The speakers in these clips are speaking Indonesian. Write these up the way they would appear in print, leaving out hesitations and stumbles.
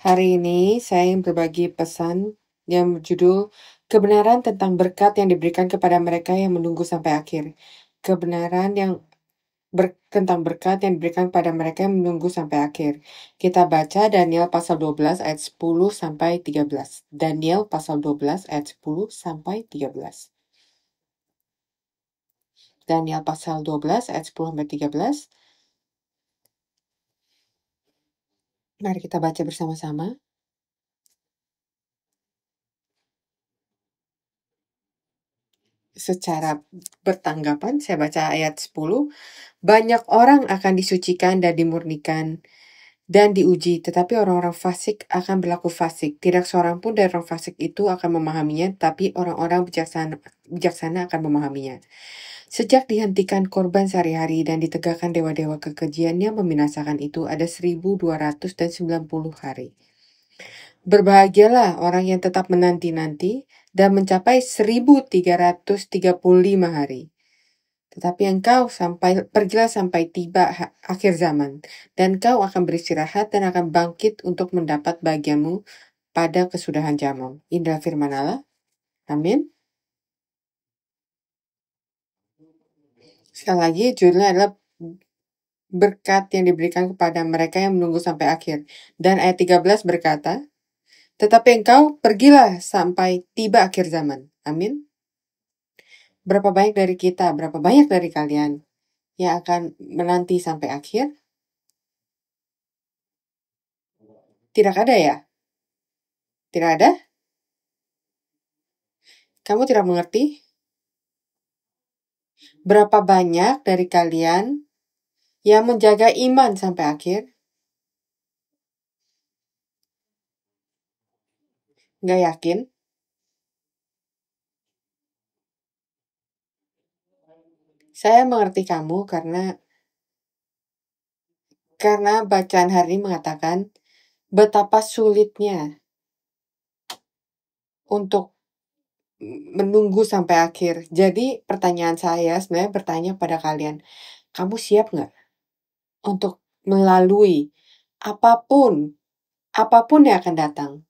Hari ini saya ingin berbagi pesan yang berjudul kebenaran tentang berkat yang diberikan kepada mereka yang menunggu sampai akhir. Kebenaran yang tentang berkat yang diberikan kepada mereka yang menunggu sampai akhir. Kita baca Daniel pasal 12 ayat 10 sampai 13. Daniel pasal 12 ayat 10 sampai 13. Daniel pasal 12 ayat 10 sampai 13. Mari kita baca bersama-sama. Secara bertanggapan, saya baca ayat 10. Banyak orang akan disucikan dan dimurnikan dan diuji, tetapi orang-orang fasik akan berlaku fasik. Tidak seorang pun dari orang fasik itu akan memahaminya, tapi orang-orang bijaksana akan memahaminya. Sejak dihentikan korban sehari-hari dan ditegakkan dewa-dewa kekejian yang membinasakan itu, ada 1290 hari. Berbahagialah orang yang tetap menanti-nanti dan mencapai 1335 hari. Tetapi engkau pergilah sampai tiba akhir zaman, dan kau akan beristirahat dan akan bangkit untuk mendapat bagianmu pada kesudahan zaman. Inilah firman Allah. Amin. Sekali lagi, judulnya adalah berkat yang diberikan kepada mereka yang menunggu sampai akhir. Dan ayat 13 berkata, tetapi engkau pergilah sampai tiba akhir zaman. Amin. Berapa banyak dari kita, berapa banyak dari kalian yang akan menanti sampai akhir? Tidak ada ya? Tidak ada? Kamu tidak mengerti? Berapa banyak dari kalian yang menjaga iman sampai akhir? Nggak yakin? Saya mengerti kamu karena bacaan hari ini mengatakan betapa sulitnya untuk menunggu sampai akhir. Jadi pertanyaan saya sebenarnya bertanya pada kalian, kamu siap nggak untuk melalui apapun yang akan datang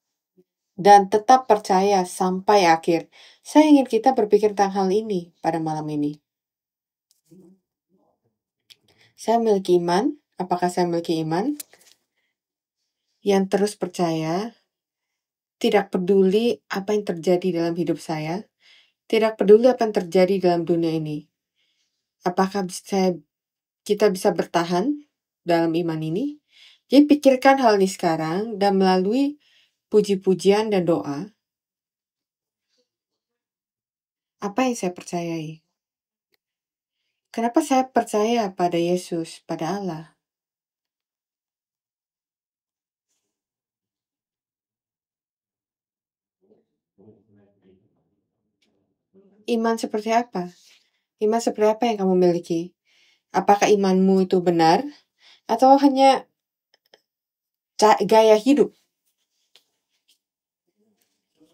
dan tetap percaya sampai akhir? Saya ingin kita berpikir tentang hal ini pada malam ini. Saya memiliki iman. Apakah saya memiliki iman yang terus percaya, tidak peduli apa yang terjadi dalam hidup saya, tidak peduli apa yang terjadi dalam dunia ini? Apakah kita bisa bertahan dalam iman ini? Jadi pikirkan hal ini sekarang dan melalui puji-pujian dan doa, apa yang saya percayai? Kenapa saya percaya pada Yesus, pada Allah? Iman seperti apa? Iman seperti apa yang kamu miliki? Apakah imanmu itu benar atau hanya gaya hidup?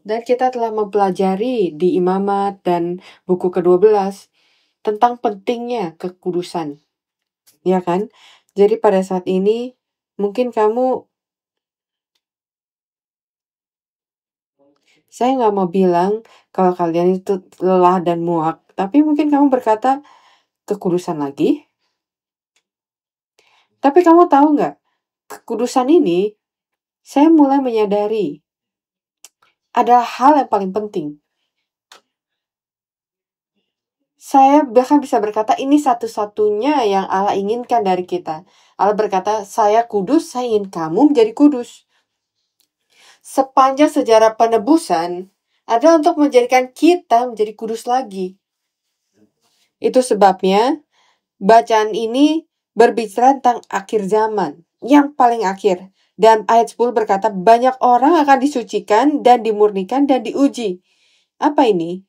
Dan kita telah mempelajari di Imamat dan buku ke-12 tentang pentingnya kekudusan. Ya kan? Jadi pada saat ini mungkin saya nggak mau bilang kalau kalian itu lelah dan muak, tapi mungkin kamu berkata kekudusan lagi. Tapi kamu tahu nggak, kekudusan ini saya mulai menyadari adalah hal yang paling penting. Saya bahkan bisa berkata ini satu-satunya yang Allah inginkan dari kita. Allah berkata, saya kudus, saya ingin kamu menjadi kudus. Sepanjang sejarah penebusan adalah untuk menjadikan kita menjadi kudus lagi. Itu sebabnya bacaan ini berbicara tentang akhir zaman, yang paling akhir. Dan ayat 10 berkata, banyak orang akan disucikan dan dimurnikan dan diuji. Apa ini?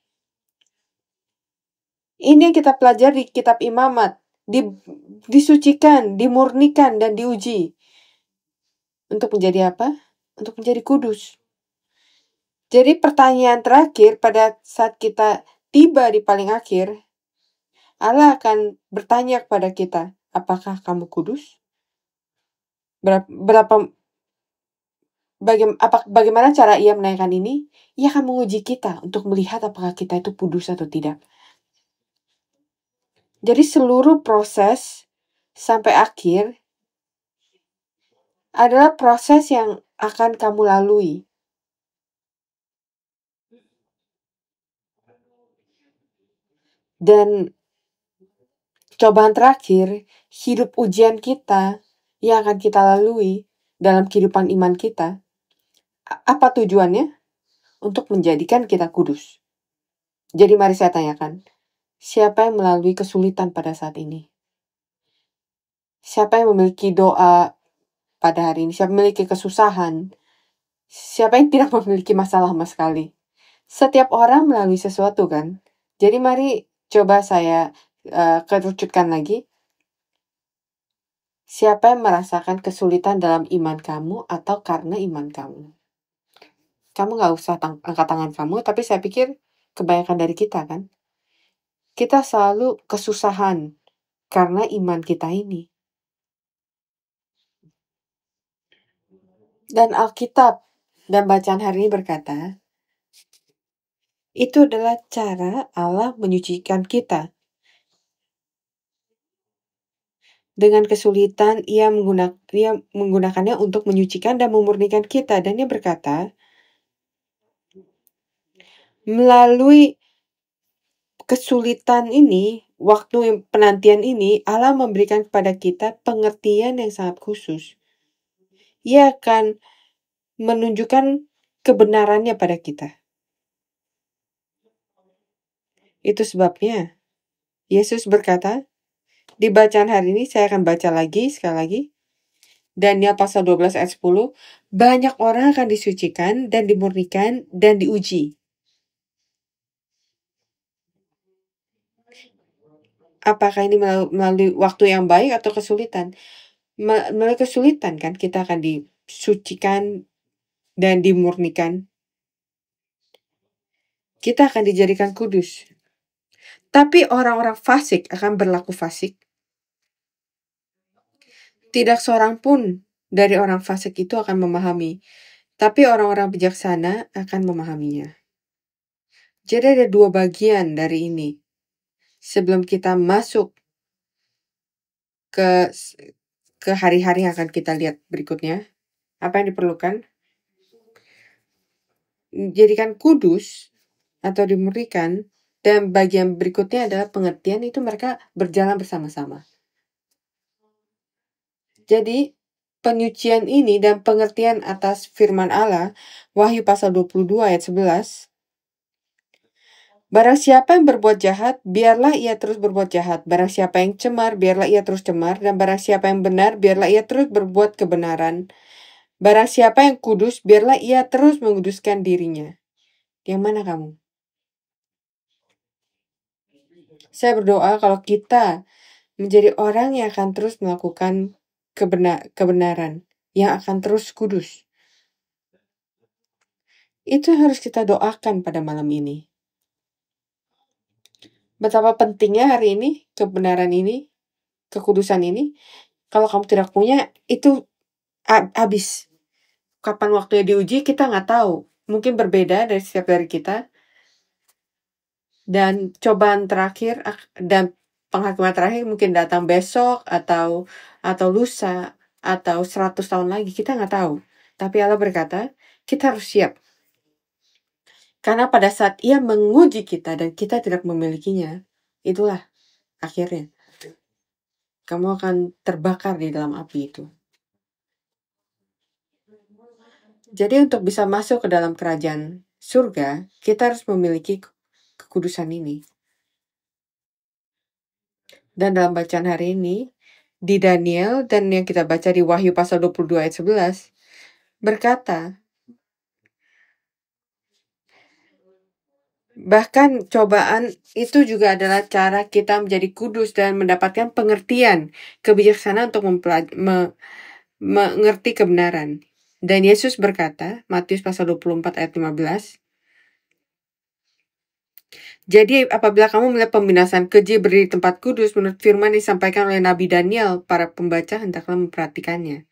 Ini yang kita pelajari di kitab Imamat. Disucikan, dimurnikan, dan diuji. Untuk menjadi apa? Untuk menjadi kudus. Jadi pertanyaan terakhir pada saat kita tiba di paling akhir, Allah akan bertanya kepada kita, apakah kamu kudus? Bagaimana cara ia menanyakan ini? Ia akan menguji kita untuk melihat apakah kita itu kudus atau tidak. Jadi seluruh proses sampai akhir adalah proses yang akan kamu lalui. Dan cobaan terakhir, hidup ujian kita yang akan kita lalui dalam kehidupan iman kita. Apa tujuannya? Untuk menjadikan kita kudus. Jadi mari saya tanyakan, siapa yang melalui kesulitan pada saat ini? Siapa yang memiliki doa pada hari ini? Siapa yang memiliki kesusahan? Siapa yang tidak memiliki masalah sama sekali? Setiap orang melalui sesuatu kan? Jadi mari coba saya kerucutkan lagi. Siapa yang merasakan kesulitan dalam iman kamu atau karena iman kamu? Kamu gak usah angkat tangan kamu, tapi saya pikir kebanyakan dari kita kan? Kita selalu kesusahan karena iman kita ini. Dan Alkitab dan bacaan hari ini berkata, itu adalah cara Allah menyucikan kita. Dengan kesulitan, ia menggunakannya untuk menyucikan dan memurnikan kita. Dan dia berkata, melalui kesulitan ini, waktu penantian ini, Allah memberikan kepada kita pengertian yang sangat khusus. Ia akan menunjukkan kebenarannya pada kita. Itu sebabnya Yesus berkata, di bacaan hari ini saya akan baca lagi, sekali lagi. Daniel pasal 12 ayat 10, banyak orang akan disucikan dan dimurnikan dan diuji. Apakah ini melalui waktu yang baik atau kesulitan? Melalui kesulitan kan kita akan disucikan dan dimurnikan. Kita akan dijadikan kudus. Tapi orang-orang fasik akan berlaku fasik. Tidak seorang pun dari orang fasik itu akan memahami. Tapi orang-orang bijaksana akan memahaminya. Jadi ada dua bagian dari ini. Sebelum kita masuk ke hari-hari yang akan kita lihat berikutnya, apa yang diperlukan? Jadikan kudus atau dimurnikan, dan bagian berikutnya adalah pengertian, itu mereka berjalan bersama-sama. Jadi penyucian ini dan pengertian atas firman Allah, Wahyu pasal 22 ayat 11, barang siapa yang berbuat jahat, biarlah ia terus berbuat jahat. Barang siapa yang cemar, biarlah ia terus cemar. Dan barang siapa yang benar, biarlah ia terus berbuat kebenaran. Barang siapa yang kudus, biarlah ia terus menguduskan dirinya. Yang mana kamu? Saya berdoa kalau kita menjadi orang yang akan terus melakukan kebenaran, yang akan terus kudus. Itu harus kita doakan pada malam ini. Betapa pentingnya hari ini, kebenaran ini, kekudusan ini. Kalau kamu tidak punya, itu habis. Kapan waktunya diuji, kita nggak tahu. Mungkin berbeda dari setiap dari kita. Dan cobaan terakhir dan penghakiman terakhir mungkin datang besok atau lusa atau 100 tahun lagi, kita nggak tahu. Tapi Allah berkata, kita harus siap. Karena pada saat ia menguji kita dan kita tidak memilikinya, itulah akhirnya. Kamu akan terbakar di dalam api itu. Jadi untuk bisa masuk ke dalam kerajaan surga, kita harus memiliki kekudusan ini. Dan dalam bacaan hari ini, di Daniel dan yang kita baca di Wahyu pasal 22 ayat 11, berkata, bahkan cobaan itu juga adalah cara kita menjadi kudus dan mendapatkan pengertian, kebijaksanaan untuk mengerti kebenaran. Dan Yesus berkata, Matius pasal 24 ayat 15, jadi apabila kamu melihat pembinasaan keji berdiri di tempat kudus, menurut firman disampaikan oleh Nabi Daniel, para pembaca hendaklah memperhatikannya.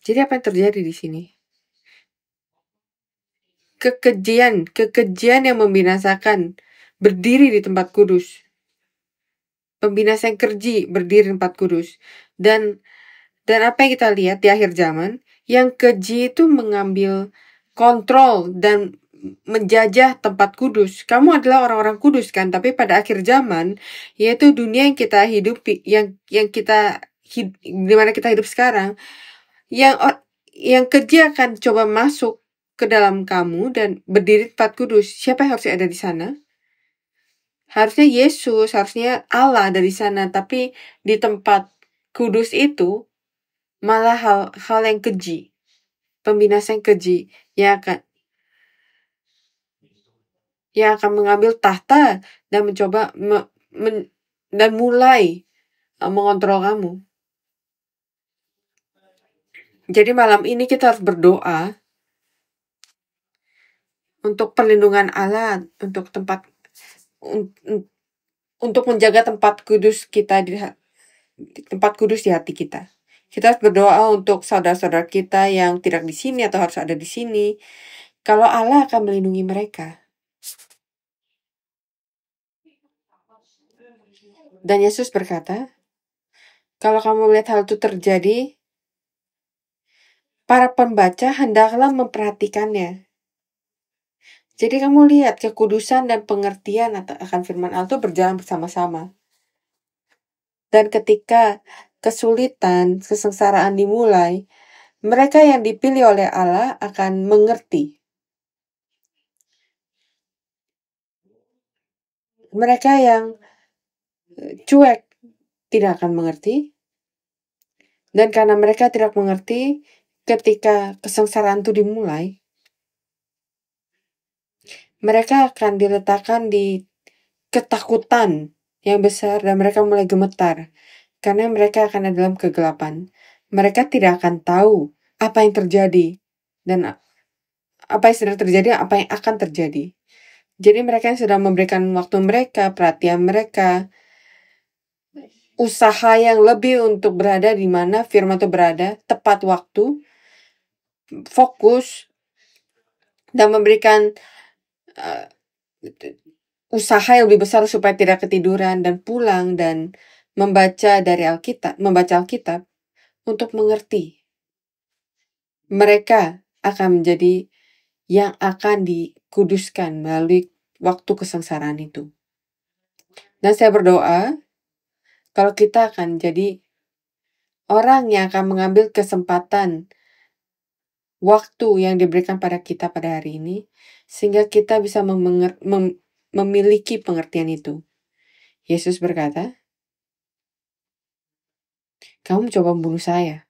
Jadi apa yang terjadi di sini? Kekejian yang membinasakan berdiri di tempat kudus. Pembinasa yang keji berdiri di tempat kudus. Dan apa yang kita lihat di akhir zaman, yang keji itu mengambil kontrol dan menjajah tempat kudus. Kamu adalah orang-orang kudus kan, tapi pada akhir zaman, yaitu dunia yang kita hidupi, di mana kita hidup sekarang, yang keji akan coba masuk ke dalam kamu dan berdiri di tempat kudus. Siapa yang harusnya ada di sana? Harusnya Yesus, harusnya Allah ada di sana, tapi di tempat kudus itu malah hal yang keji, pembinasa yang keji yang akan mengambil tahta dan mencoba dan mulai mengontrol kamu. Jadi malam ini kita harus berdoa untuk perlindungan Allah, untuk menjaga tempat kudus kita tempat kudus di hati kita. Kita harus berdoa untuk saudara-saudara kita yang tidak di sini atau harus ada di sini. Kalau Allah akan melindungi mereka. Dan Yesus berkata, kalau kamu melihat hal itu terjadi, para pembaca hendaklah memperhatikannya. Jadi kamu lihat kekudusan dan pengertian akan firman Allah itu berjalan bersama-sama. Dan ketika kesulitan, kesengsaraan dimulai, mereka yang dipilih oleh Allah akan mengerti. Mereka yang cuek tidak akan mengerti. Dan karena mereka tidak mengerti, ketika kesengsaraan itu dimulai, mereka akan diletakkan di ketakutan yang besar dan mereka mulai gemetar. Karena mereka akan ada dalam kegelapan. Mereka tidak akan tahu apa yang terjadi dan apa yang sedang terjadi, apa yang akan terjadi. Jadi mereka yang sedang memberikan waktu mereka, perhatian mereka, usaha yang lebih untuk berada di mana firman itu berada, tepat waktu, fokus, dan memberikan usaha yang lebih besar supaya tidak ketiduran dan pulang dan membaca Alkitab untuk mengerti. Mereka akan menjadi yang akan dikuduskan melalui waktu kesengsaraan itu. Dan saya berdoa kalau kita akan jadi orang yang akan mengambil kesempatan waktu yang diberikan pada kita pada hari ini, sehingga kita bisa memiliki pengertian itu. Yesus berkata, kamu mencoba membunuh saya.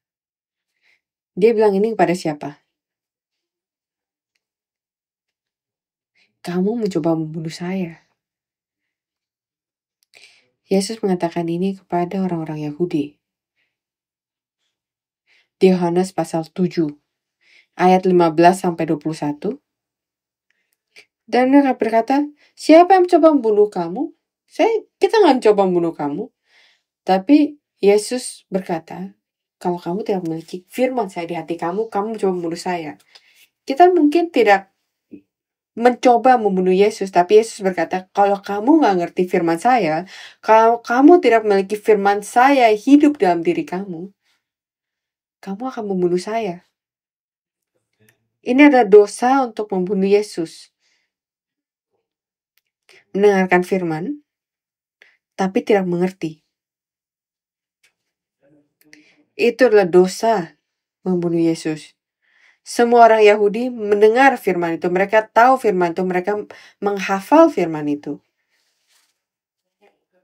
Dia bilang ini kepada siapa? Kamu mencoba membunuh saya. Yesus mengatakan ini kepada orang-orang Yahudi. Di Yohanes pasal 7, ayat 15-21. Dan mereka berkata, siapa yang mencoba membunuh kamu? Kita nggak mencoba membunuh kamu. Tapi Yesus berkata, kalau kamu tidak memiliki firman saya di hati kamu mencoba membunuh saya. Kita mungkin tidak mencoba membunuh Yesus, tapi Yesus berkata, kalau kamu nggak ngerti firman saya, kalau kamu tidak memiliki firman saya hidup dalam diri kamu akan membunuh saya. Ini adalah dosa untuk membunuh Yesus. Mendengarkan firman, tapi tidak mengerti. Itu adalah dosa membunuh Yesus. Semua orang Yahudi mendengar firman itu, mereka tahu firman itu, mereka menghafal firman itu.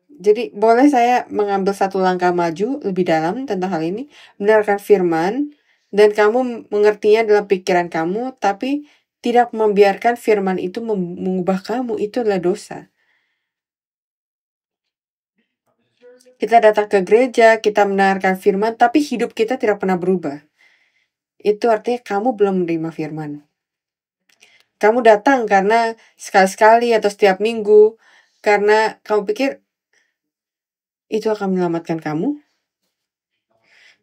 Jadi boleh saya mengambil satu langkah maju lebih dalam tentang hal ini, mendengarkan firman, dan kamu mengertinya dalam pikiran kamu, tapi tidak membiarkan firman itu mengubah kamu, itu adalah dosa. Kita datang ke gereja, kita mendengarkan firman, tapi hidup kita tidak pernah berubah. Itu artinya kamu belum menerima firman. Kamu datang karena sekali-sekali atau setiap minggu, karena kamu pikir itu akan menyelamatkan kamu.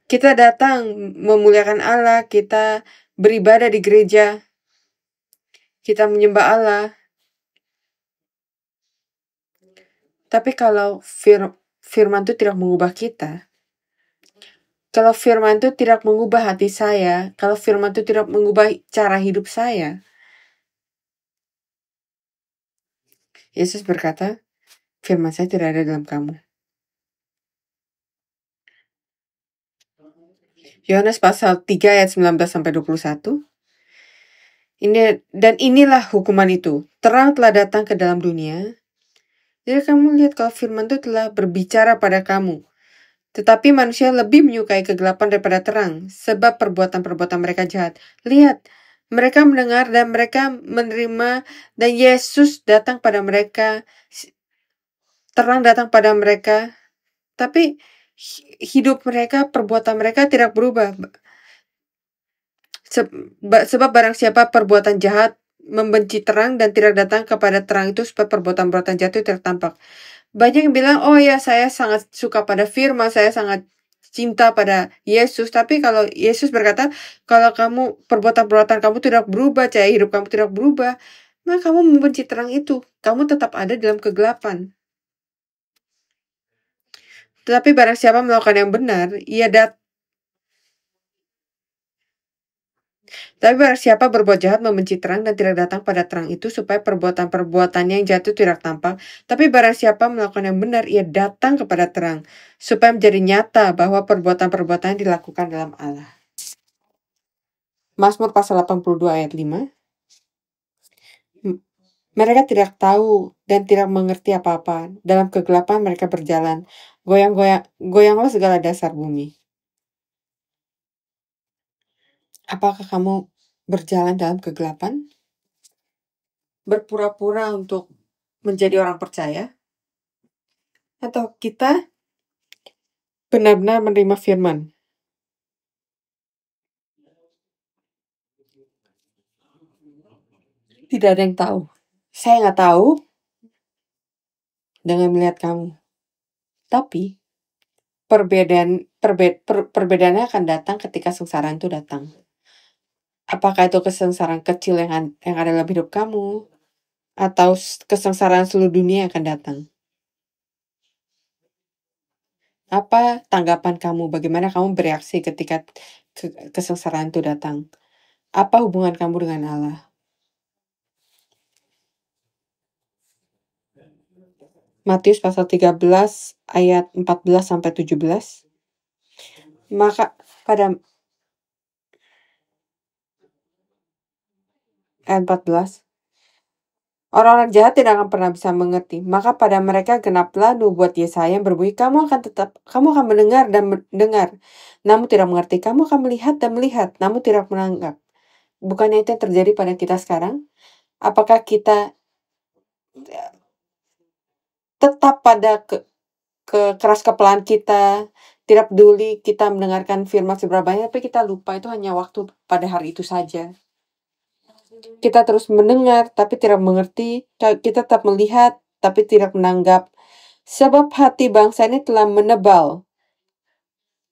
Kita datang memuliakan Allah, kita beribadah di gereja, kita menyembah Allah. Tapi kalau firman itu tidak mengubah kita, kalau firman itu tidak mengubah hati saya, kalau firman itu tidak mengubah cara hidup saya, Yesus berkata, firman saya tidak ada dalam kamu. Yohanes pasal 3 ayat 19-21. Dan inilah hukuman itu. Terang telah datang ke dalam dunia. Jadi kamu lihat kalau firman itu telah berbicara pada kamu. Tetapi manusia lebih menyukai kegelapan daripada terang, sebab perbuatan-perbuatan mereka jahat. Lihat, mereka mendengar dan mereka menerima, dan Yesus datang pada mereka, terang datang pada mereka, tapi hidup mereka, perbuatan mereka tidak berubah. Sebab barang siapa perbuatan jahat membenci terang dan tidak datang kepada terang itu, supaya perbuatan-perbuatan jahat itu tidak tampak. Banyak yang bilang, oh ya, saya sangat suka pada firman, saya sangat cinta pada Yesus. Tapi kalau Yesus berkata, kalau kamu perbuatan-perbuatan kamu tidak berubah, cara hidup kamu tidak berubah, maka kamu membenci terang itu. Kamu tetap ada dalam kegelapan. Tetapi barang siapa melakukan yang benar, Tapi barang siapa berbuat jahat membenci terang dan tidak datang pada terang itu, supaya perbuatan-perbuatannya yang jahat itu tidak tampak. Tapi barang siapa melakukan yang benar, ia datang kepada terang, supaya menjadi nyata bahwa perbuatan-perbuatan dilakukan dalam Allah. Mazmur pasal 82 ayat 5. Mereka tidak tahu dan tidak mengerti apa-apa. Dalam kegelapan mereka berjalan. Goyanglah segala dasar bumi. Apakah kamu berjalan dalam kegelapan? Berpura-pura untuk menjadi orang percaya? Atau kita benar-benar menerima firman? Tidak ada yang tahu. Saya nggak tahu dengan melihat kamu. Tapi perbedaannya akan datang ketika sengsaraan itu datang. Apakah itu kesengsaraan kecil yang ada dalam hidup kamu, atau kesengsaraan seluruh dunia yang akan datang? Apa tanggapan kamu? Bagaimana kamu bereaksi ketika kesengsaraan itu datang? Apa hubungan kamu dengan Allah? Matius pasal 13 ayat 14-17. Maka pada ayat 14, orang-orang jahat tidak akan pernah bisa mengerti. Maka pada mereka genaplah nubuat Yesaya yang berbunyi, kamu akan mendengar dan mendengar, namun tidak mengerti. Kamu akan melihat dan melihat, namun tidak menanggap. Bukannya itu yang terjadi pada kita sekarang? Apakah kita tetap pada keras kepelaan kita, tidak peduli kita mendengarkan firman seberapa banyak, tapi kita lupa itu hanya waktu pada hari itu saja. Kita terus mendengar tapi tidak mengerti, kita tetap melihat tapi tidak menanggap. Sebab hati bangsa ini telah menebal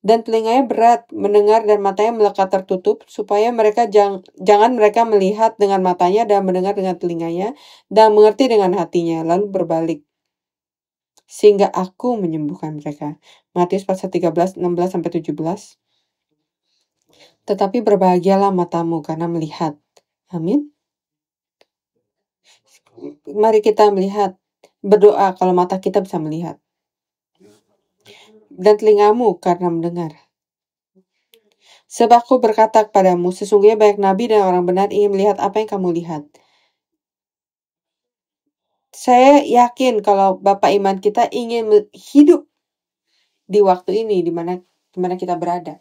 dan telinganya berat mendengar dan matanya melekat tertutup, supaya mereka jangan mereka melihat dengan matanya dan mendengar dengan telinganya dan mengerti dengan hatinya, lalu berbalik, sehingga aku menyembuhkan mereka. Matius pasal 13, 16-17. Tetapi berbahagialah matamu karena melihat. Amin. Mari kita melihat, berdoa kalau mata kita bisa melihat, dan telingamu karena mendengar. Sebab aku berkata kepadamu, sesungguhnya banyak nabi dan orang benar ingin melihat apa yang kamu lihat. Saya yakin kalau Bapak Iman kita ingin hidup di waktu ini, di mana kita berada,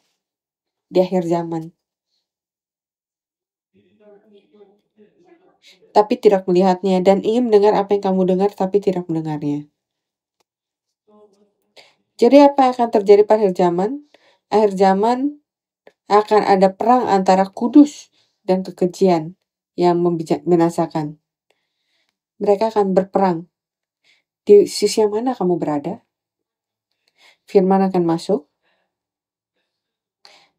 di akhir zaman. Tapi tidak melihatnya, dan ingin mendengar apa yang kamu dengar, tapi tidak mendengarnya. Jadi apa yang akan terjadi pada akhir zaman? Akhir zaman akan ada perang antara kudus dan kekejian yang membinasakan. Mereka akan berperang. Di sisi yang mana kamu berada? Firman akan masuk.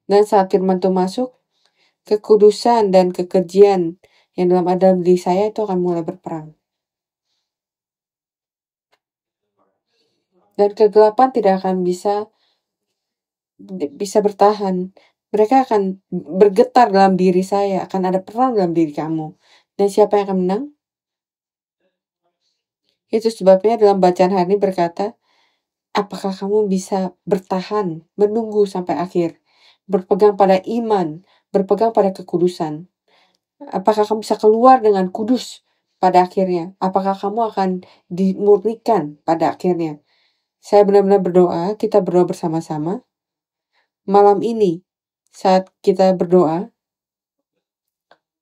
Dan saat firman Tuhan masuk, kekudusan dan kekejian yang dalam diri saya itu akan mulai berperang. Dan kegelapan tidak akan bisa bertahan. Mereka akan bergetar dalam diri saya, akan ada perang dalam diri kamu. Dan siapa yang akan menang? Itu sebabnya dalam bacaan hari ini berkata, apakah kamu bisa bertahan, menunggu sampai akhir, berpegang pada iman, berpegang pada kekudusan? Apakah kamu bisa keluar dengan kudus pada akhirnya? Apakah kamu akan dimurnikan pada akhirnya? Saya benar-benar berdoa, kita berdoa bersama-sama. Malam ini, saat kita berdoa,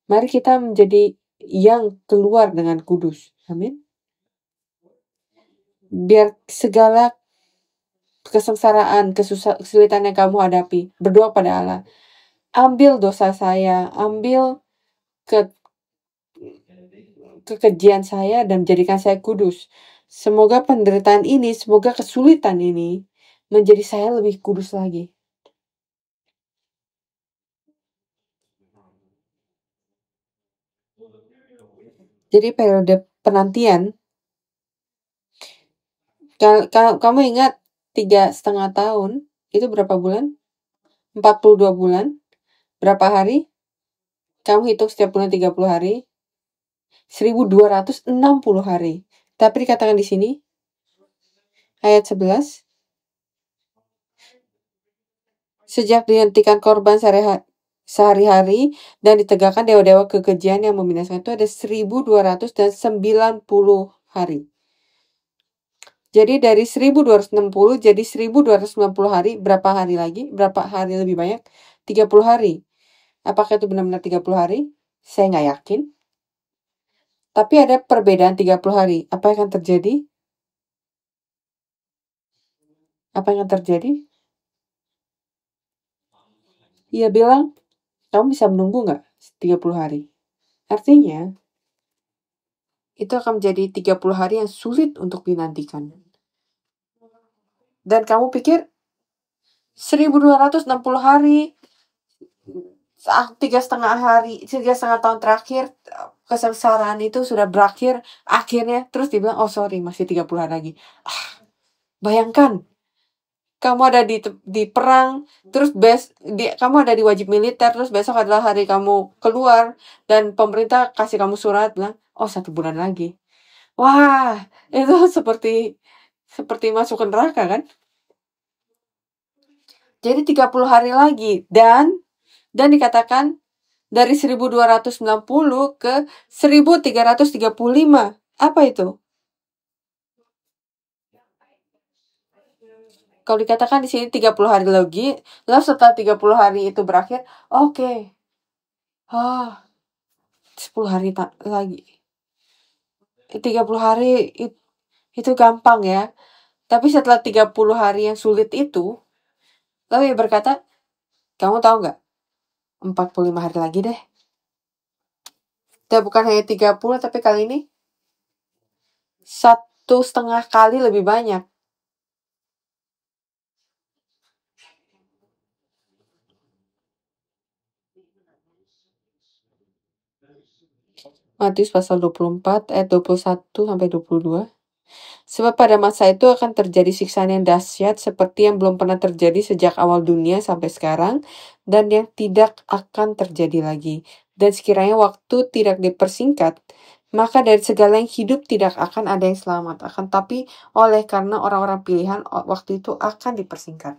mari kita menjadi yang keluar dengan kudus. Amin. Biar segala kesengsaraan, kesulitan yang kamu hadapi, berdoa pada Allah. Ambil dosa saya, ambil kekejian saya dan jadikan saya kudus. Semoga penderitaan ini, semoga kesulitan ini menjadi saya lebih kudus lagi. Jadi periode penantian, kamu ingat 3,5 tahun, itu berapa bulan? 42 bulan. Berapa hari? Kamu hitung setiap bulan 30 hari. 1260 hari. Tapi dikatakan di sini, ayat 11, sejak dihentikan korban sehari-hari dan ditegakkan dewa-dewa kekejian yang membinasakan itu ada 1290 hari. Jadi dari 1260 jadi 1290 hari, berapa hari lagi? Berapa hari lebih banyak? 30 hari. Apakah itu benar-benar 30 hari? Saya nggak yakin. Tapi ada perbedaan 30 hari. Apa yang akan terjadi? Apa yang akan terjadi? Ia bilang, kamu bisa menunggu nggak 30 hari? Artinya, itu akan menjadi 30 hari yang sulit untuk dinantikan. Dan kamu pikir 1260 hari, 3,5 tahun terakhir, kesengsaraan itu sudah berakhir, akhirnya, terus dibilang, oh sorry, masih 30 hari lagi. Bayangkan, kamu ada di perang, terus kamu ada di wajib militer, terus besok adalah hari kamu keluar, dan pemerintah kasih kamu surat, bilang, oh 1 bulan lagi. Wah, itu seperti masuk ke neraka kan? Jadi 30 hari lagi, dan dikatakan dari 1290 ke 1335. Apa itu? Kalau dikatakan di sini 30 hari lagi, lalu setelah 30 hari itu berakhir, oke. 10 hari lagi. 30 hari itu gampang ya. Tapi setelah 30 hari yang sulit itu, lalu ia berkata, kamu tahu nggak? 45 hari lagi deh. Dan bukan hanya 30, tapi kali ini 1,5 kali lebih banyak. Matius pasal 24 ayat 21 sampai 22. Sebab pada masa itu akan terjadi siksaan yang dahsyat seperti yang belum pernah terjadi sejak awal dunia sampai sekarang, dan yang tidak akan terjadi lagi. Dan sekiranya waktu tidak dipersingkat, maka dari segala yang hidup tidak akan ada yang selamat. Akan tapi oleh karena orang-orang pilihan, waktu itu akan dipersingkat.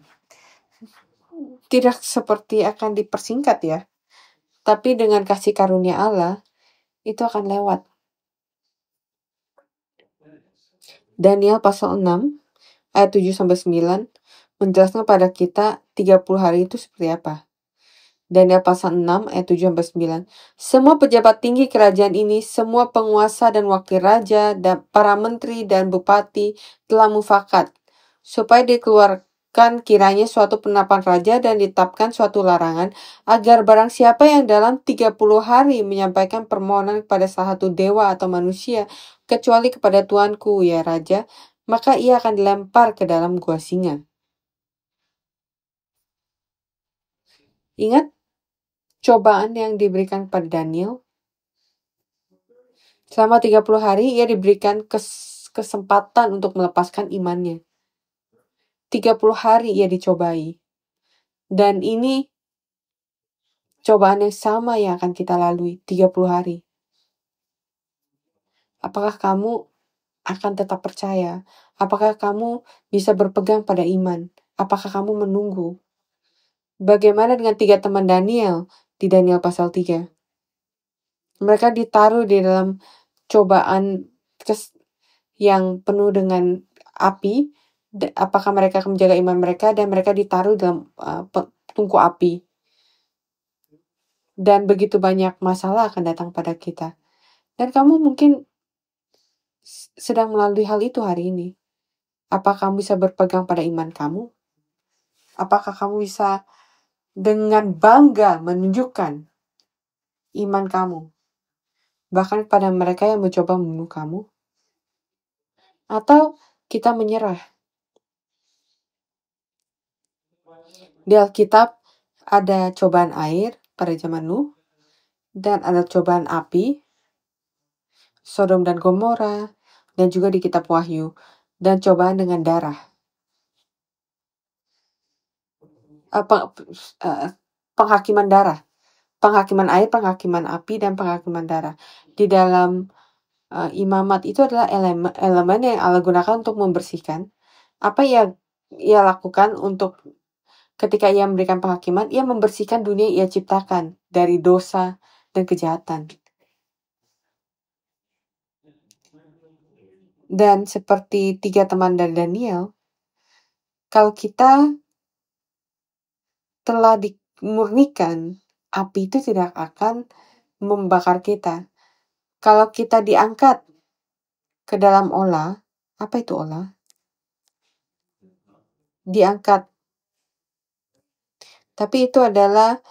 Tidak seperti akan dipersingkat ya, tapi dengan kasih karunia Allah, itu akan lewat. Daniel pasal 6 ayat 7-9 menjelaskan pada kita 30 hari itu seperti apa. Daniel pasal 6 ayat 7-9. Semua pejabat tinggi kerajaan ini, semua penguasa dan wakil raja, dan para menteri dan bupati telah mufakat supaya dikeluarkan kiranya suatu penetapan raja dan ditetapkan suatu larangan agar barang siapa yang dalam 30 hari menyampaikan permohonan kepada salah satu dewa atau manusia kecuali kepada Tuanku ya raja, maka ia akan dilempar ke dalam gua singa. Ingat cobaan yang diberikan pada Daniel? Selama 30 hari ia diberikan kesempatan untuk melepaskan imannya. 30 hari ia dicobai. Dan ini cobaan yang sama yang akan kita lalui 30 hari. Apakah kamu akan tetap percaya? Apakah kamu bisa berpegang pada iman? Apakah kamu menunggu? Bagaimana dengan 3 teman Daniel di Daniel pasal 3? Mereka ditaruh di dalam cobaan yang penuh dengan api. Apakah mereka akan menjaga iman mereka? Dan mereka ditaruh dalam tungku api. Dan begitu banyak masalah akan datang pada kita. Dan kamu mungkin sedang melalui hal itu hari ini. Apakah kamu bisa berpegang pada iman kamu? Apakah kamu bisa dengan bangga menunjukkan iman kamu? Bahkan pada mereka yang mencoba membunuh kamu? Atau kita menyerah? Di Alkitab ada cobaan air pada zaman Nuh. Dan ada cobaan api, Sodom dan Gomora, dan juga di kitab Wahyu. Dan cobaan dengan darah. Penghakiman darah. Penghakiman air, penghakiman api, dan penghakiman darah. Di dalam imamat itu adalah elemen yang Allah gunakan untuk membersihkan. Apa yang ia lakukan untuk ketika ia memberikan penghakiman, ia membersihkan dunia yang ia ciptakan dari dosa dan kejahatan. Dan seperti 3 teman dari Daniel, kalau kita telah dimurnikan, api itu tidak akan membakar kita. Kalau kita diangkat ke dalam olah, apa itu olah? Diangkat. Tapi itu adalah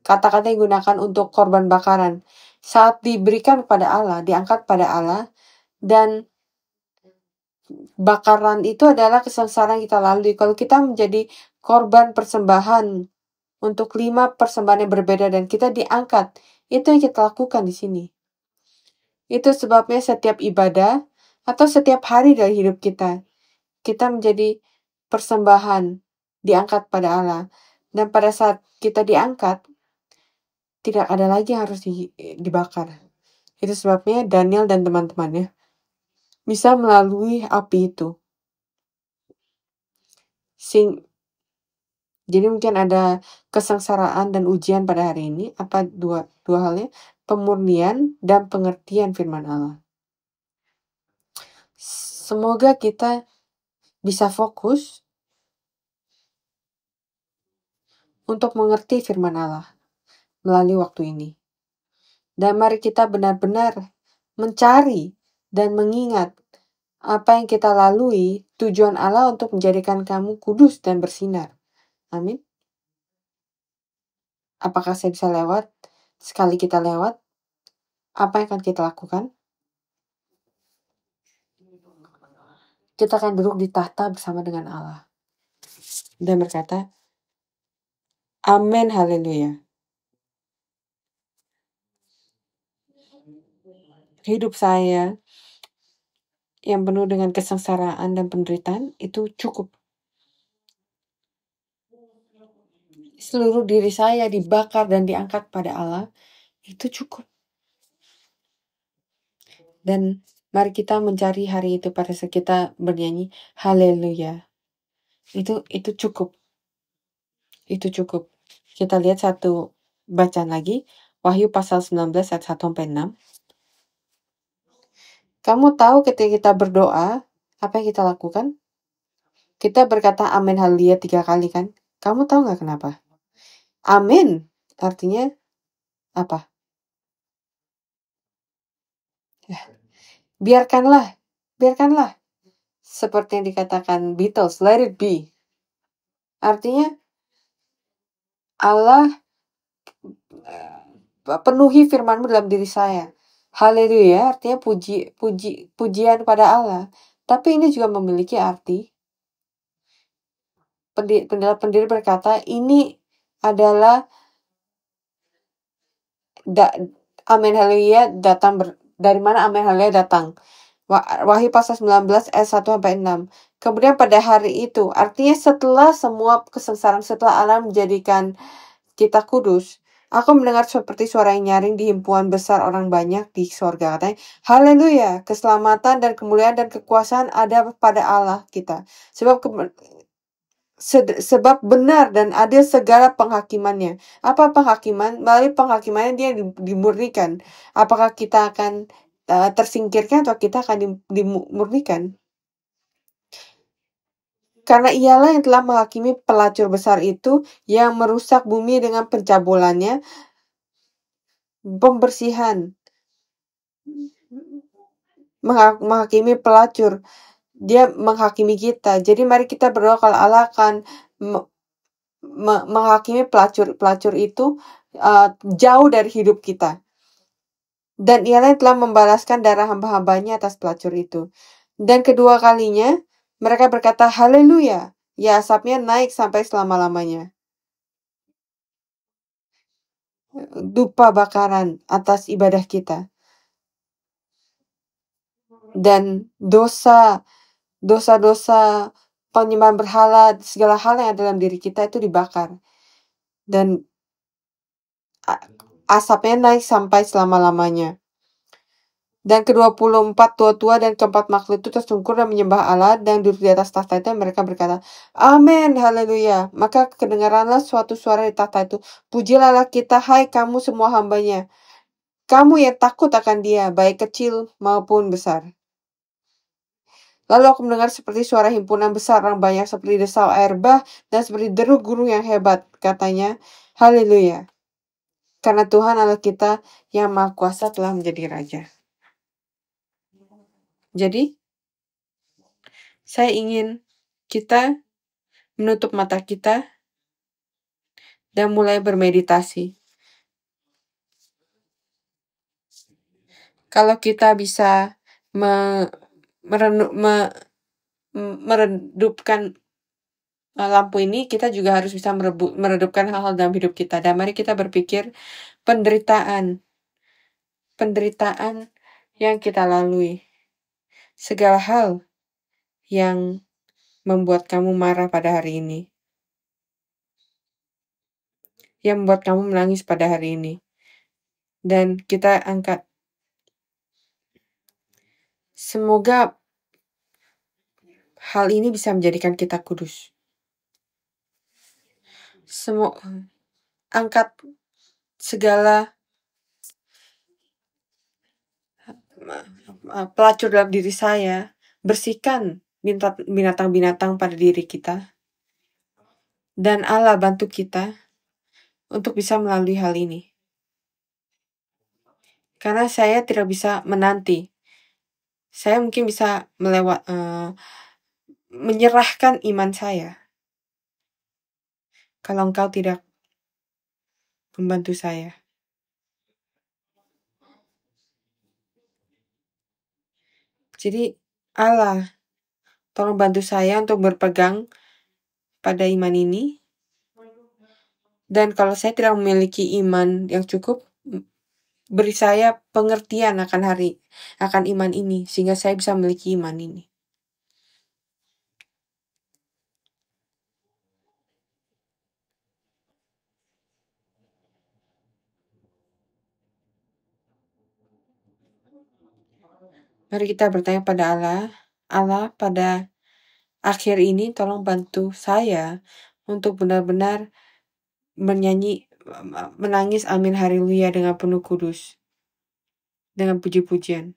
kata-kata yang digunakan untuk korban bakaran. Saat diberikan kepada Allah, diangkat pada Allah, dan bakaran itu adalah kesengsaraan yang kita lalui. Kalau kita menjadi korban persembahan untuk 5 persembahan yang berbeda dan kita diangkat, itu yang kita lakukan di sini. Itu sebabnya setiap ibadah atau setiap hari dari hidup kita menjadi persembahan, diangkat pada Allah. Dan pada saat kita diangkat, tidak ada lagi yang harus dibakar. Itu sebabnya Daniel dan teman-temannya bisa melalui api itu. Jadi mungkin ada kesengsaraan dan ujian pada hari ini. Apa dua halnya? Pemurnian dan pengertian firman Allah. Semoga kita bisa fokus untuk mengerti firman Allah melalui waktu ini. Dan mari kita benar-benar mencari dan mengingat apa yang kita lalui, tujuan Allah untuk menjadikan kamu kudus dan bersinar. Amin. Apakah saya bisa lewat? Sekali kita lewat, apa yang akan kita lakukan? Kita akan duduk di tahta bersama dengan Allah. Dan berkata, Amin, haleluya. Hidup saya yang penuh dengan kesengsaraan dan penderitaan itu cukup. Seluruh diri saya dibakar dan diangkat pada Allah, itu cukup. Dan mari kita mencari hari itu pada saat kita bernyanyi haleluya. Itu cukup. Itu cukup. Kita lihat satu bacaan lagi, Wahyu pasal 19 ayat 1-6. Kamu tahu ketika kita berdoa, apa yang kita lakukan? Kita berkata amin haleluya 3 kali kan? Kamu tahu gak kenapa? Amin artinya apa? Biarkanlah. Seperti yang dikatakan Beatles, let it be. Artinya Allah penuhi firman-Mu dalam diri saya. Haleluya artinya pujian pada Allah. Tapi ini juga memiliki arti pendeta-pendeta berkata, ini adalah amin haleluya datang dari mana amin haleluya datang. Wahyu pasal 19 ayat 1 sampai 6. Kemudian pada hari itu, artinya setelah semua kesengsaraan, setelah Allah menjadikan kita kudus, aku mendengar seperti suara yang nyaring di himpunan besar orang banyak di sorga. Katanya, haleluya, keselamatan dan kemuliaan dan kekuasaan ada pada Allah kita. Sebab benar dan adil segala penghakimannya. Apa penghakiman? Melalui penghakimannya dia dimurnikan. Apakah kita akan tersingkirkan atau kita akan dimurnikan? Karena ialah yang telah menghakimi pelacur besar itu yang merusak bumi dengan pencabulannya, pembersihan, menghakimi pelacur. Dia menghakimi kita. Jadi mari kita berdoa kalau Allah akan menghakimi pelacur itu jauh dari hidup kita. Dan ialah yang telah membalaskan darah hamba-hambanya atas pelacur itu. Dan kedua kalinya mereka berkata haleluya. Ya, asapnya naik sampai selama-lamanya. Dupa bakaran atas ibadah kita. Dan dosa penyembahan berhala, segala hal yang ada dalam diri kita itu dibakar. Dan asapnya naik sampai selama-lamanya. Dan ke-24 tua-tua dan keempat makhluk itu tersungkur dan menyembah Allah dan duduk di atas tahta itu, mereka berkata, amin, haleluya. Maka kedengaranlah suatu suara di tahta itu, pujilah Allah kita, hai kamu semua hambanya. Kamu yang takut akan dia, baik kecil maupun besar. Lalu aku mendengar seperti suara himpunan besar orang banyak, seperti desau air bah, dan seperti deru gunung yang hebat. Katanya, haleluya. Karena Tuhan Allah kita yang Maha Kuasa telah menjadi Raja. Jadi, saya ingin kita menutup mata kita dan mulai bermeditasi. Kalau kita bisa meredupkan lampu ini, kita juga harus bisa meredupkan hal-hal dalam hidup kita. Dan mari kita berpikir penderitaan yang kita lalui. Segala hal yang membuat kamu marah pada hari ini. Yang membuat kamu menangis pada hari ini. Dan kita angkat. Semoga hal ini bisa menjadikan kita kudus. Angkat segala pelacur dalam diri saya. Bersihkan binatang-binatang pada diri kita. Dan Allah bantu kita untuk bisa melalui hal ini. Karena saya tidak bisa menanti. Saya mungkin bisa menyerahkan iman saya. Kalau engkau tidak membantu saya. Jadi Allah, tolong bantu saya untuk berpegang pada iman ini. Dan kalau saya tidak memiliki iman yang cukup, beri saya pengertian akan iman ini, sehingga saya bisa memiliki iman ini. Mari kita bertanya pada Allah pada akhir ini tolong bantu saya untuk benar-benar menangis amin haleluya dengan penuh kudus. Dengan puji-pujian.